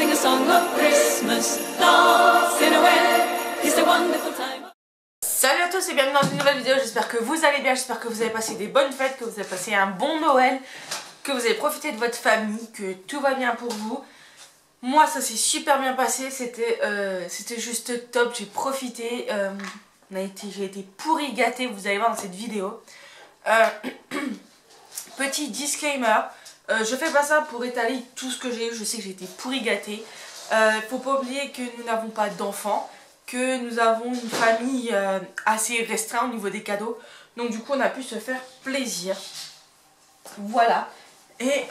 sing a song of Christmas. Dance in Noël, it's a wonderful time. Salut à tous et bienvenue dans une nouvelle vidéo, j'espère que vous allez bien, j'espère que vous avez passé des bonnes fêtes, que vous avez passé un bon Noël, que vous avez profité de votre famille, que tout va bien pour vous. Moi ça s'est super bien passé, c'était juste top, j'ai profité, j'ai été pourri gâtée, vous allez voir dans cette vidéo. Petit disclaimer, je fais pas ça pour étaler tout ce que j'ai eu, je sais que j'ai été pourri gâtée. Faut pas oublier que nous n'avons pas d'enfants, que nous avons une famille assez restreinte au niveau des cadeaux. Donc du coup on a pu se faire plaisir. Voilà. Et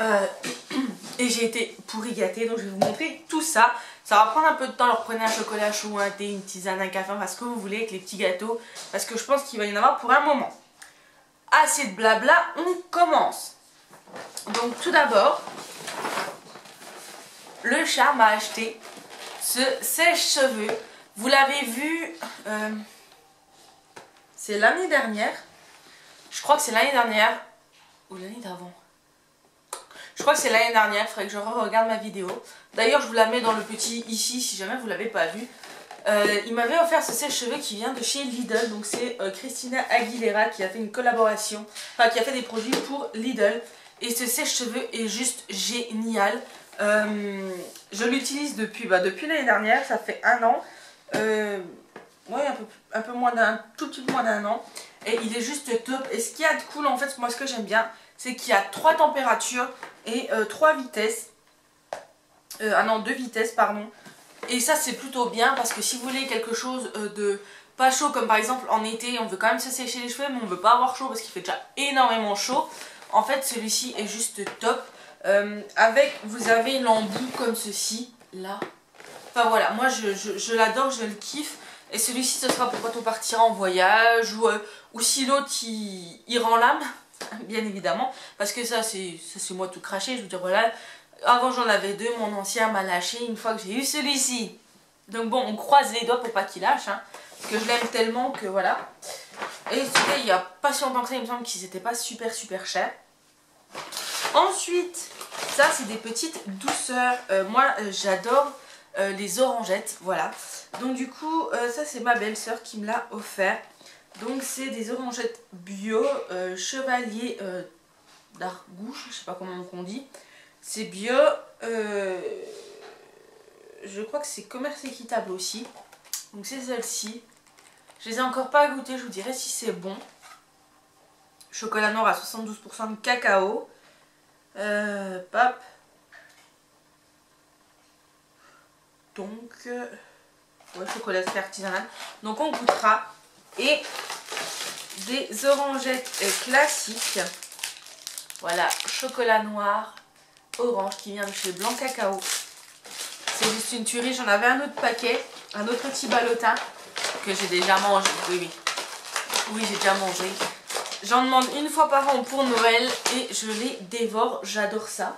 j'ai été pourri gâtée, donc je vais vous montrer tout ça. Ça va prendre un peu de temps, alors prenez un chocolat chaud, un thé, une tisane, un café, enfin ce que vous voulez avec les petits gâteaux. Parce que je pense qu'il va y en avoir pour un moment. Assez de blabla, on commence. Donc tout d'abord, le chat m'a acheté ce sèche-cheveux. Vous l'avez vu, c'est l'année dernière. Je crois que c'est l'année dernière. Ou l'année d'avant. Je crois que c'est l'année dernière, il faudrait que je regarde ma vidéo. D'ailleurs je vous la mets dans le petit ici si jamais vous ne l'avez pas vu. Il m'avait offert ce sèche-cheveux qui vient de chez Lidl. Donc c'est Christina Aguilera qui a fait une collaboration, enfin qui a fait des produits pour Lidl. Et ce sèche-cheveux est juste génial. Je l'utilise depuis l'année dernière, ça fait un an. Ouais, un peu moins tout petit peu moins d'un an. Et il est juste top. Et ce qu'il y a de cool en fait, moi ce que j'aime bien, c'est qu'il y a 3 températures et 3 vitesses. Ah non, 2 vitesses pardon. Et ça c'est plutôt bien parce que si vous voulez quelque chose de pas chaud, comme par exemple en été on veut quand même se sécher les cheveux mais on veut pas avoir chaud parce qu'il fait déjà énormément chaud. En fait celui-ci est juste top. Vous avez l'embout comme ceci là. Enfin voilà, moi je l'adore, je le kiffe. Et celui-ci ce sera pour quand on partira en voyage ou si l'autre il rend l'âme, bien évidemment. Parce que ça c'est moi tout craché, je veux dire voilà. Avant j'en avais 2, mon ancien m'a lâché une fois que j'ai eu celui-ci. Donc bon, on croise les doigts pour pas qu'il lâche, hein, parce que je l'aime tellement que voilà. Et celui-là il y a pas si longtemps que ça, il me semble qu'ils étaient pas super chers. Ensuite, ça c'est des petites douceurs. Moi j'adore les orangettes, voilà. Donc du coup, ça c'est ma belle-sœur qui me l'a offert. Donc c'est des orangettes bio, chevalier d'Argouche, je sais pas comment on dit. C'est bio, je crois que c'est commerce équitable aussi. Donc c'est celle-ci. Je les ai encore pas goûtées, je vous dirai si c'est bon. Chocolat noir à 72% de cacao. Pop. Donc, ouais, chocolat artisanal. Donc on goûtera. Et des orangettes classiques. Voilà, chocolat noir, orange qui vient de chez Blanc Cacao. C'est juste une tuerie. J'en avais un autre paquet, un autre petit ballotin que j'ai déjà mangé. Oui, j'ai déjà mangé. J'en demande une fois par an pour Noël et je les dévore. J'adore ça.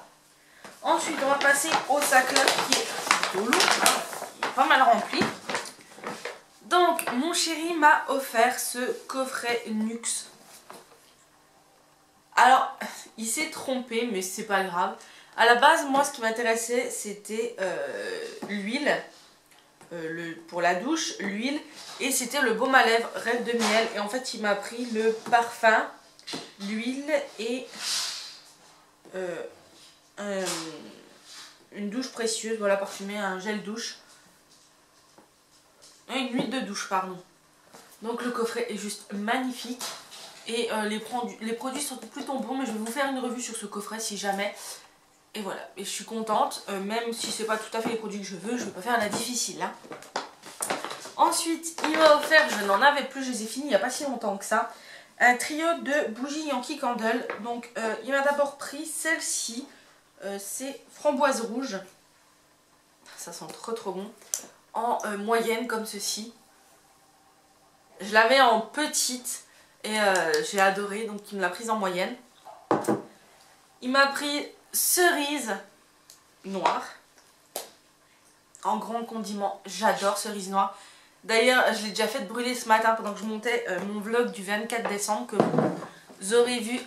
Ensuite, on va passer au sac là qui est plutôt lourd, hein, il est pas mal rempli. Donc, mon chéri m'a offert ce coffret Nux. Alors, il s'est trompé, mais c'est pas grave. À la base, moi, ce qui m'intéressait, c'était l'huile. Pour la douche, l'huile. Et c'était le baume à lèvres Rêve de miel. Et en fait, il m'a pris le parfum, l'huile et une douche précieuse, voilà, parfumée, un gel douche. Une huile de douche, pardon. Donc le coffret est juste magnifique. Et les produits sont plutôt bons, mais je vais vous faire une revue sur ce coffret si jamais. Et voilà, et je suis contente, même si c'est pas tout à fait les produits que je veux, je vais pas faire la difficile. Hein. Ensuite, il m'a offert, je n'en avais plus, je les ai finis il n'y a pas si longtemps que ça, un trio de bougies Yankee Candle. Donc il m'a d'abord pris celle-ci, c'est framboise rouge. Ça sent trop bon. En moyenne comme ceci. Je l'avais en petite et j'ai adoré, donc il me l'a prise en moyenne. Il m'a pris cerise noire en grand condiment. J'adore cerise noire. D'ailleurs, je l'ai déjà fait brûler ce matin pendant que je montais mon vlog du 24 décembre que vous aurez vu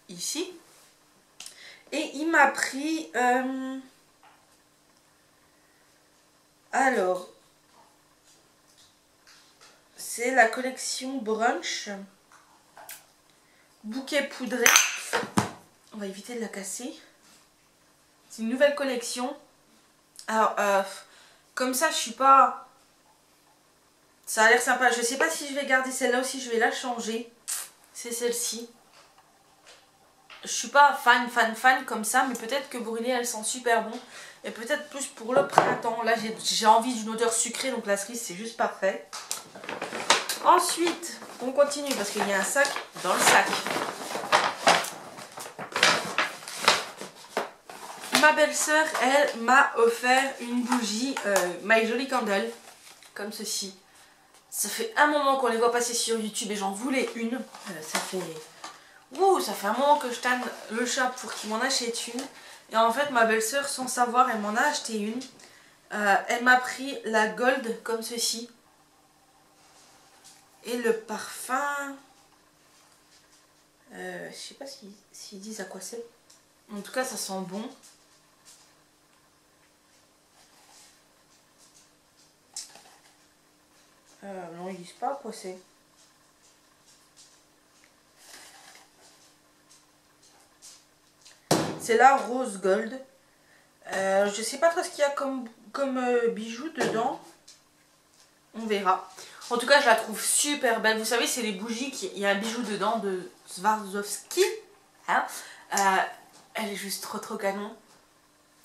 ici. Et il m'a pris Alors, c'est la collection Brunch. Bouquet poudré. On va éviter de la casser. C'est une nouvelle collection. Alors, comme ça, je suis pas... Ça a l'air sympa. Je sais pas si je vais garder celle-là ou si je vais la changer. C'est celle-ci. Je suis pas fan comme ça, mais peut-être que brûlée, elle sent super bon. Et peut-être plus pour le printemps. Là, j'ai envie d'une odeur sucrée, donc la cerise, c'est juste parfait. Ensuite, on continue parce qu'il y a un sac dans le sac. Ma belle-sœur, elle, m'a offert une bougie My Jolly Candle, comme ceci. Ça fait un moment qu'on les voit passer sur YouTube et j'en voulais une. Ça fait un moment que je tanne le chat pour qu'il m'en achète une. Et en fait, ma belle-sœur, sans savoir, elle m'en a acheté une. Elle m'a pris la Gold, comme ceci. Et le parfum... je sais pas s'ils disent à quoi c'est. En tout cas, ça sent bon. Non, ils disent pas à quoi c'est. C'est la Rose Gold. Je sais pas trop ce qu'il y a comme bijoux dedans. On verra. En tout cas, je la trouve super belle. Vous savez, c'est les bougies, il y a un bijou dedans de Swarovski. Hein, elle est juste trop canon.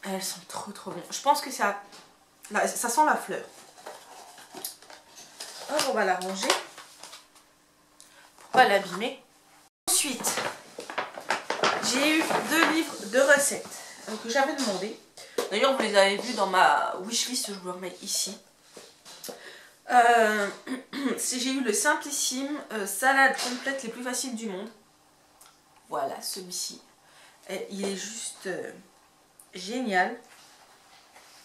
Elles sont trop bon. Je pense que ça sent la fleur. Alors, on va la ranger pour pas l'abîmer. Ensuite, j'ai eu 2 livres de recettes que j'avais demandé. D'ailleurs, vous les avez vus dans ma wishlist, je vous le remets ici. J'ai eu le Simplissime salade complète les plus faciles du monde. Voilà, celui-ci. Il est juste génial.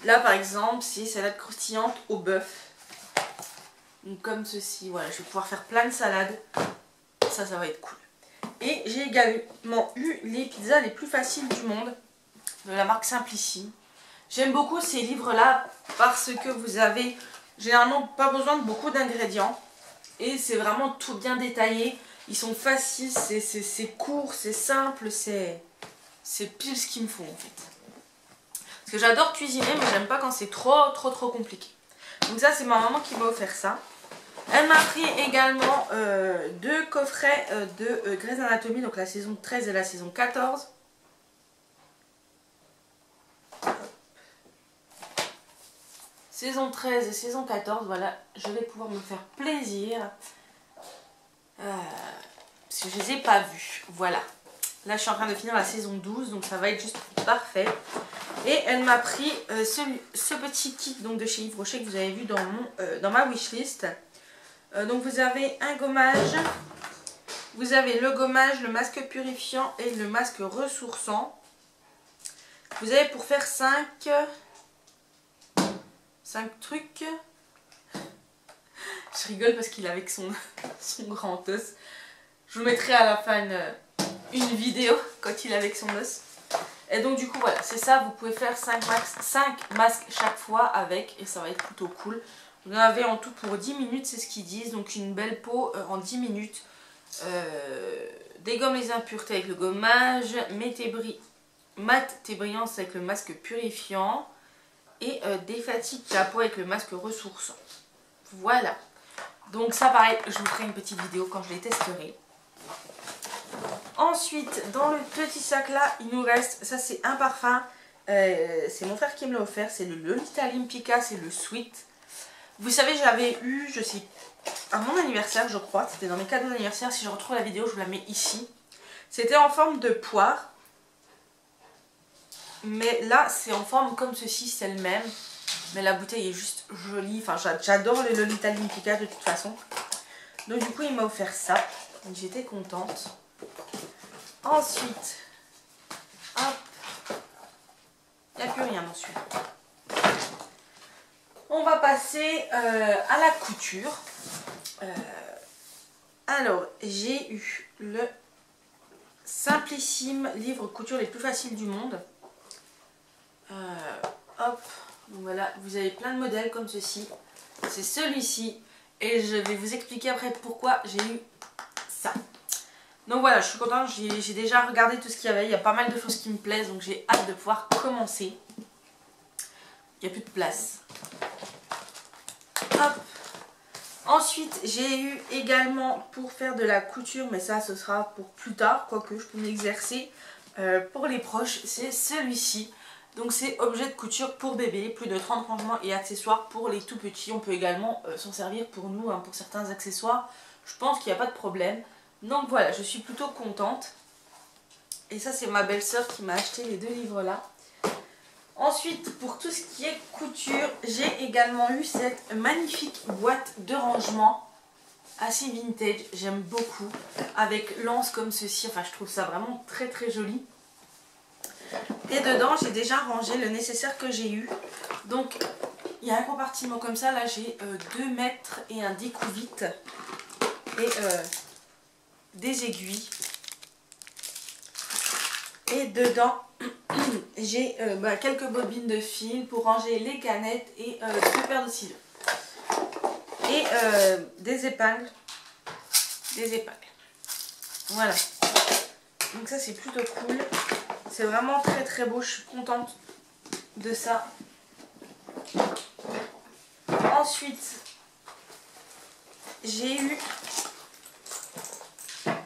Là, par exemple, c'est salade croustillante au bœuf. Donc, comme ceci, voilà, je vais pouvoir faire plein de salades. Ça va être cool. Et j'ai également eu les pizzas les plus faciles du monde de la marque Simplissime. J'aime beaucoup ces livres-là parce que vous avez généralement pas besoin de beaucoup d'ingrédients. Et c'est vraiment tout bien détaillé. Ils sont faciles, c'est court, c'est simple, c'est pile ce qu'il me faut en fait. Parce que j'adore cuisiner, mais j'aime pas quand c'est trop compliqué. Donc ça, c'est ma maman qui m'a offert ça. Elle m'a pris également 2 coffrets de Grey's Anatomy, donc la saison 13 et la saison 14. Saison 13 et saison 14, voilà, je vais pouvoir me faire plaisir. Parce que je les ai pas vus, voilà. Là, je suis en train de finir la saison 12, donc ça va être juste parfait. Et elle m'a pris ce petit kit donc, de chez Yves Rocher que vous avez vu dans ma wishlist. Donc vous avez un gommage, vous avez le gommage, le masque purifiant et le masque ressourçant. Vous avez pour faire 5 trucs. Je rigole parce qu'il est avec son grand os. Je vous mettrai à la fin une vidéo quand il est avec son os. Et donc du coup voilà, c'est ça, vous pouvez faire 5 masques chaque fois avec et ça va être plutôt cool. Vous en avez en tout pour 10 minutes, c'est ce qu'ils disent. Donc une belle peau en 10 minutes. Dégomme les impuretés avec le gommage. Mate tes brillances avec le masque purifiant. Et défatigue ta peau avec le masque ressourçant. Voilà. Donc ça pareil, je vous ferai une petite vidéo quand je les testerai. Ensuite, dans le petit sac là, il nous reste, ça c'est un parfum. C'est mon frère qui me l'a offert, c'est le Lolita Limpica, c'est le Sweet. Vous savez, j'avais eu, je sais, à mon anniversaire, je crois, c'était dans mes cadeaux d'anniversaire. Si je retrouve la vidéo, je vous la mets ici. C'était en forme de poire. Mais là, c'est en forme comme ceci, c'est le même. Mais la bouteille est juste jolie. Enfin, j'adore le Lolita Limpica de toute façon. Donc du coup, il m'a offert ça. Donc j'étais contente. Ensuite, hop. Il n'y a plus rien dans celui-là. On va passer à la couture. Alors, j'ai eu le Simplissime livre couture les plus faciles du monde. Hop, donc Voilà, vous avez plein de modèles comme ceci. C'est celui-ci. Et je vais vous expliquer après pourquoi j'ai eu ça. Donc voilà, je suis contente. J'ai déjà regardé tout ce qu'il y avait. Il y a pas mal de choses qui me plaisent. Donc j'ai hâte de pouvoir commencer. Il n'y a plus de place. Hop. Ensuite, j'ai eu également pour faire de la couture. Mais ça, ce sera pour plus tard. Quoique je peux m'exercer. Pour les proches, c'est celui-ci. Donc c'est objet de couture pour bébé, plus de 30 rangements et accessoires pour les tout petits. On peut également s'en servir pour nous, hein, pour certains accessoires. Je pense qu'il n'y a pas de problème. Donc voilà, je suis plutôt contente. Et ça c'est ma belle-sœur qui m'a acheté les 2 livres là. Ensuite, pour tout ce qui est couture, j'ai également eu cette magnifique boîte de rangement. Assez vintage, j'aime beaucoup. Avec l'anse comme ceci, enfin je trouve ça vraiment très très joli. Et dedans, j'ai déjà rangé le nécessaire que j'ai eu. Donc, il y a un compartiment comme ça. Là, j'ai 2 mètres et un découvite. Et des aiguilles. Et dedans, j'ai quelques bobines de fil pour ranger les canettes et 2 paires de ciseaux. Et des épingles. Voilà. Donc ça, c'est plutôt cool. C'est vraiment très très beau, je suis contente de ça. Ensuite, j'ai eu,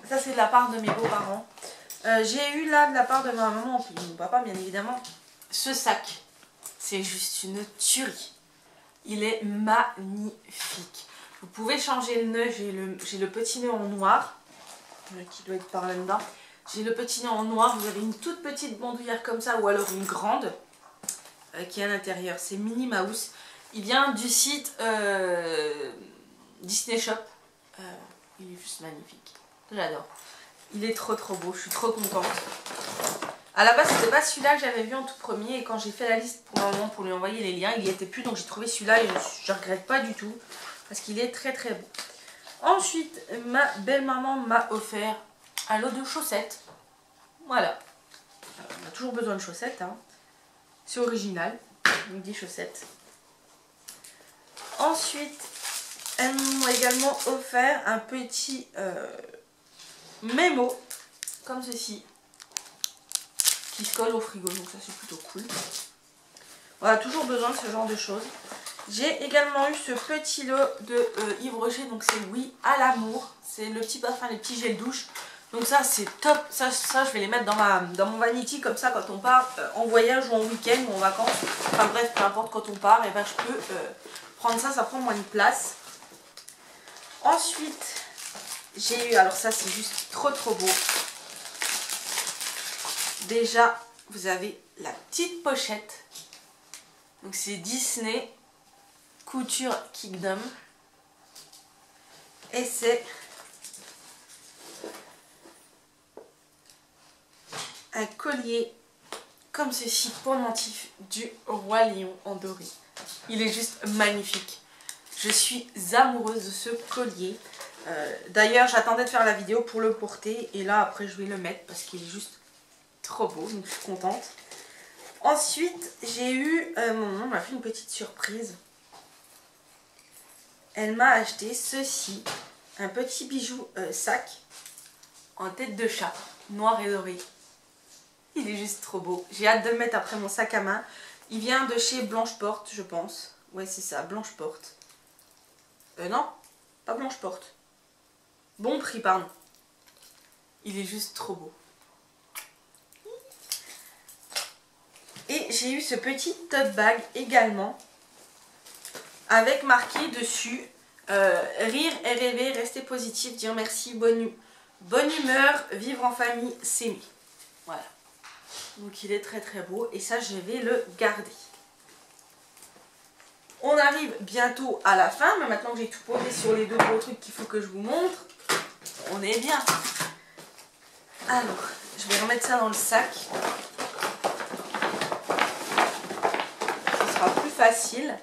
ça c'est de la part de mes beaux-parents. J'ai eu là de la part de ma maman, et de mon papa bien évidemment, ce sac. C'est juste une tuerie. Il est magnifique. Vous pouvez changer le nœud, j'ai le petit nœud en noir, qui doit être par là-dedans. J'ai le petit nœud en noir, vous avez une toute petite bandoulière comme ça ou alors une grande qui est à l'intérieur. C'est Minnie Mouse. Il vient du site Disney Shop. Il est juste magnifique. J'adore. Il est trop trop beau, je suis trop contente. À la base, c'était pas celui-là que j'avais vu en tout premier et quand j'ai fait la liste pour ma maman pour lui envoyer les liens, il n'y était plus donc j'ai trouvé celui-là et je regrette pas du tout parce qu'il est très très beau. Ensuite, ma belle-maman m'a offert un lot de chaussettes. Voilà. On a toujours besoin de chaussettes. Hein. C'est original. Donc des chaussettes. Ensuite, elles m'ont également offert un petit mémo. Comme ceci. Qui se colle au frigo. Donc ça c'est plutôt cool. Voilà, toujours besoin de ce genre de choses. J'ai également eu ce petit lot de Yves Rocher. Donc c'est Oui à l'amour. C'est le petit parfum, les petits gels douche. Donc ça c'est top, ça je vais les mettre dans mon vanity comme ça quand on part en voyage ou en week-end ou en vacances. Enfin bref, peu importe quand on part, et ben je peux prendre ça, ça prend moins de place. Ensuite, j'ai eu, alors ça c'est juste trop trop beau. Déjà, vous avez la petite pochette. Donc c'est Disney Couture Kingdom. Et c'est un collier comme ceci, pendentif du Roi Lion en doré. Il est juste magnifique. Je suis amoureuse de ce collier. D'ailleurs, j'attendais de faire la vidéo pour le porter. Et là, après, je vais le mettre parce qu'il est juste trop beau. Donc, je suis contente. Ensuite, j'ai eu... mon maman m'a fait une petite surprise. Elle m'a acheté ceci. Un petit bijou sac en tête de chat, noir et doré. Il est juste trop beau. J'ai hâte de le mettre après mon sac à main. Il vient de chez Blanche Porte, je pense. Ouais, c'est ça, Blanche Porte. Non, pas Blanche Porte. Bon Prix, pardon. Il est juste trop beau. Et j'ai eu ce petit tote bag également. Avec marqué dessus rire et rêver, rester positif, dire merci, bonne humeur, vivre en famille, s'aimer. Voilà. Donc il est très très beau et ça je vais le garder. On arrive bientôt à la fin, mais maintenant que j'ai tout posé sur les 2 gros trucs qu'il faut que je vous montre, on est bien. Alors, je vais remettre ça dans le sac. Ce sera plus facile.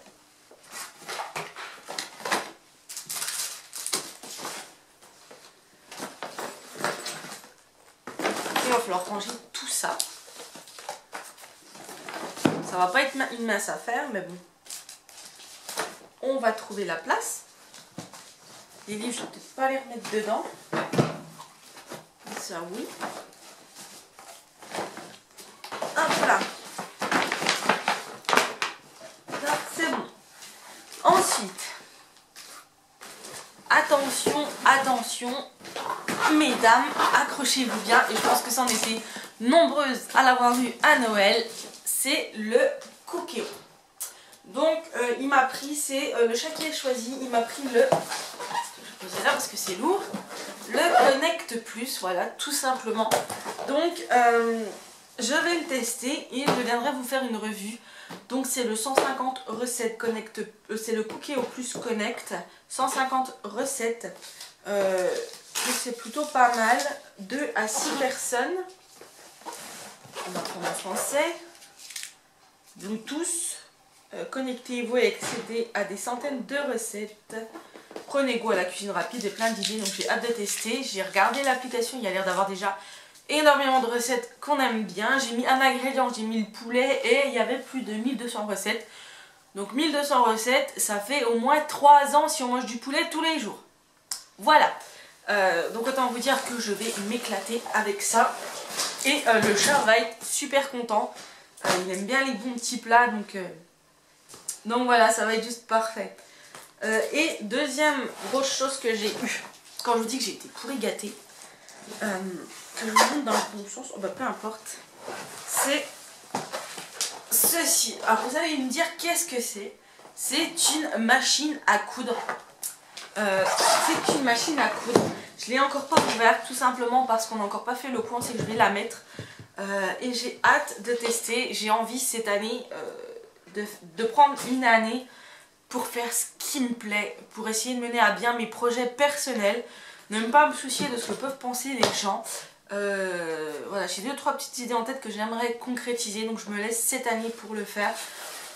Il va falloir ranger tout ça. Ça va pas être une mince affaire, mais bon, on va trouver la place. Les livres, je vais peut-être pas les remettre dedans. Ça, oui. Hop là. Là, c'est bon. Ensuite, attention, attention, mesdames, accrochez-vous bien. Et je pense que ça en était nombreuses à l'avoir eu à Noël. C'est le Cookéo. Donc, il m'a pris, c'est le chat qui est choisi. Il m'a pris le... Je vais poser là parce que c'est lourd. Le Connect Plus, voilà, tout simplement. Donc, je vais le tester et je viendrai vous faire une revue. Donc, c'est le 150 recettes Connect, c'est le Cookéo Plus Connect, 150 recettes. C'est plutôt pas mal. 2 à 6 personnes. On va prendre en français. Donc, tous, connectez-vous et accédez à des centaines de recettes. Prenez goût à la cuisine rapide et plein d'idées, donc j'ai hâte de tester. J'ai regardé l'application, il y a l'air d'avoir déjà énormément de recettes qu'on aime bien. J'ai mis un ingrédient, j'ai mis le poulet et il y avait plus de 1200 recettes. Donc 1200 recettes, ça fait au moins 3 ans si on mange du poulet tous les jours. Voilà. Donc autant vous dire que je vais m'éclater avec ça. Et le chat va être super content. Il aime bien les bons petits plats, donc voilà, ça va être juste parfait. Et deuxième grosse chose que j'ai eue, quand je vous dis que j'ai été pourri gâtée, que je vous montre dans le bon sens, oh bah peu importe, c'est ceci. Alors vous allez me dire qu'est-ce que c'est? C'est une machine à coudre. C'est une machine à coudre. Je l'ai encore pas ouverte tout simplement parce qu'on n'a encore pas fait le point, c'est que je vais la mettre. Et j'ai hâte de tester. J'ai envie cette année de prendre une année pour faire ce qui me plaît, pour essayer de mener à bien mes projets personnels, ne pas me soucier de ce que peuvent penser les gens. Voilà, j'ai 2-3 petites idées en tête que j'aimerais concrétiser, donc je me laisse cette année pour le faire,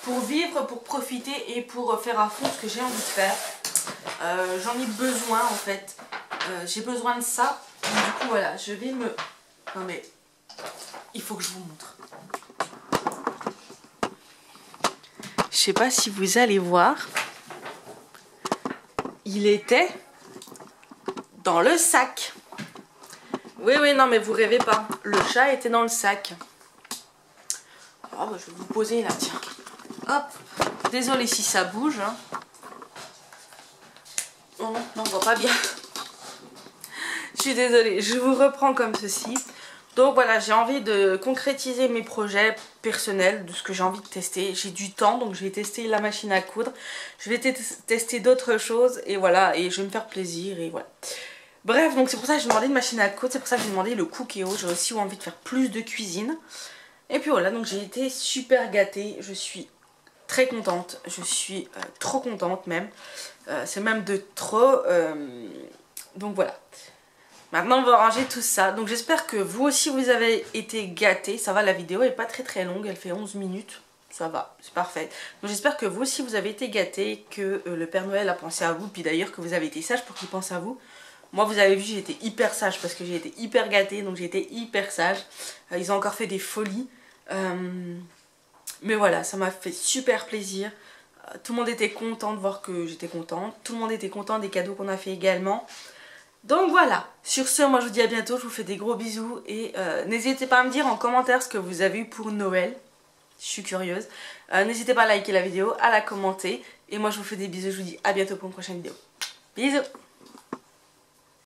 pour vivre, pour profiter et pour faire à fond ce que j'ai envie de faire. J'en ai besoin en fait, j'ai besoin de ça, donc, du coup voilà, je vais me... Non mais, il faut que je vous montre. Je sais pas si vous allez voir, il était dans le sac. Oui, non, mais vous rêvez pas. Le chat était dans le sac. Oh, bah, je vais vous poser là, tiens. Hop. Désolée si ça bouge. Hein. Oh, non, on voit pas bien. Je suis désolée. Je vous reprends comme ceci. Donc voilà, j'ai envie de concrétiser mes projets personnels, de ce que j'ai envie de tester. J'ai du temps, donc je vais tester la machine à coudre. Je vais tester d'autres choses, et voilà, et je vais me faire plaisir, et voilà. Bref, donc c'est pour ça que j'ai demandé une machine à coudre, c'est pour ça que j'ai demandé le Cookéo. J'ai aussi envie de faire plus de cuisine. Et puis voilà, donc j'ai été super gâtée, je suis très contente, je suis trop contente même. C'est même de trop, donc voilà. Maintenant on va ranger tout ça, donc j'espère que vous aussi vous avez été gâtés. Ça va, la vidéo est pas très longue, elle fait 11 minutes, ça va, c'est parfait. Donc j'espère que vous aussi vous avez été gâtés, que le Père Noël a pensé à vous, puis d'ailleurs que vous avez été sage pour qu'il pense à vous. Moi vous avez vu, j'ai été hyper sage parce que j'ai été hyper gâtée, donc j'ai été hyper sage. Ils ont encore fait des folies, mais voilà, ça m'a fait super plaisir. Tout le monde était content de voir que j'étais contente, tout le monde était content des cadeaux qu'on a fait également. Donc voilà, sur ce, moi je vous dis à bientôt, je vous fais des gros bisous et n'hésitez pas à me dire en commentaire ce que vous avez eu pour Noël, je suis curieuse. N'hésitez pas à liker la vidéo, à la commenter et moi je vous fais des bisous, je vous dis à bientôt pour une prochaine vidéo. Bisous!